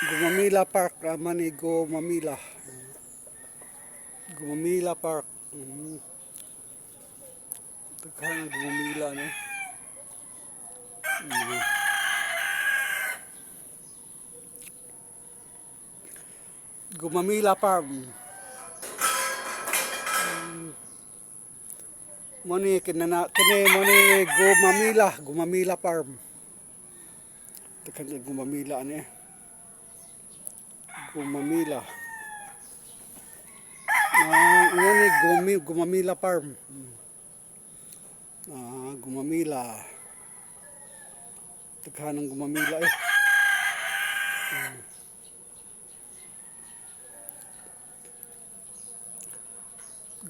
Gumamila Park, Ramani Gumamila. Gumamila Park. Taghan ang Gumamila, no? Gumamila Farm. Moni kini moni Gumamila Farm. Taghan ang Gumamila ni. Gumamila. Gumamila Farm. Gumamila. Taghan ang Gumamila eh.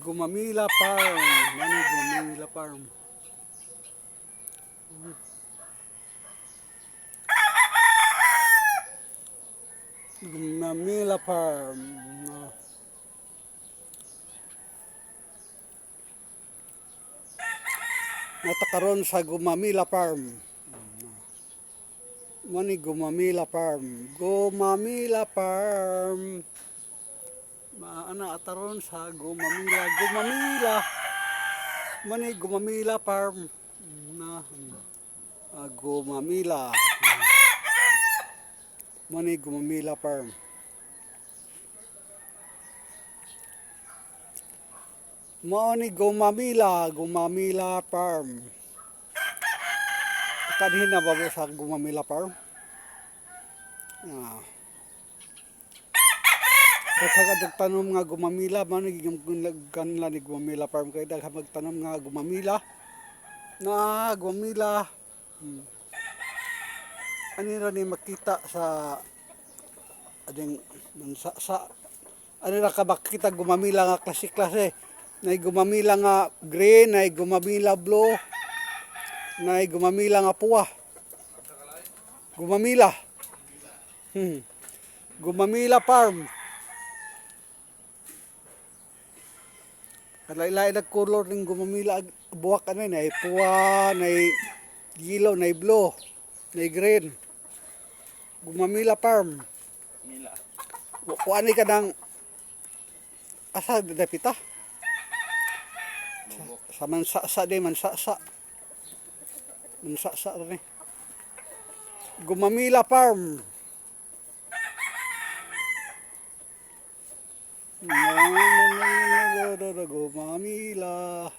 Gumamila Farm. Ano Gumamila Farm? Gumamila Farm. Natakaron sa Gumamila Farm. Mani Gumamila Farm. Gumamila Farm. Maana ataron sa Gumamila. Mani Gumamila Farm. Gumamila. Mani Gumamila Farm. Mani Gumamila Farm. Kanhin na ba sa Gumamila Farm? Daghang tanom nga Gumamila, man ganla ni Gumamila Farm kay daghang magtanom nga Gumamila. Gumamila. Ani ra ni makita sa ading sa ani ra ka makita Gumamila nga klase-klase. Nay Gumamila nga green, nay Gumamila blue, nay Gumamila nga puwa. Gumamila. Gumamila Farm. Kalay-lay na color ng Gumamila buwak ano nay puwa, nay yellow, nay blue, nay green. Gumamila Farm. Kuani ka ng asa dapita? Sa mansasa di mansasa. Mansasa rin. Gumamila Farm. Gumamila.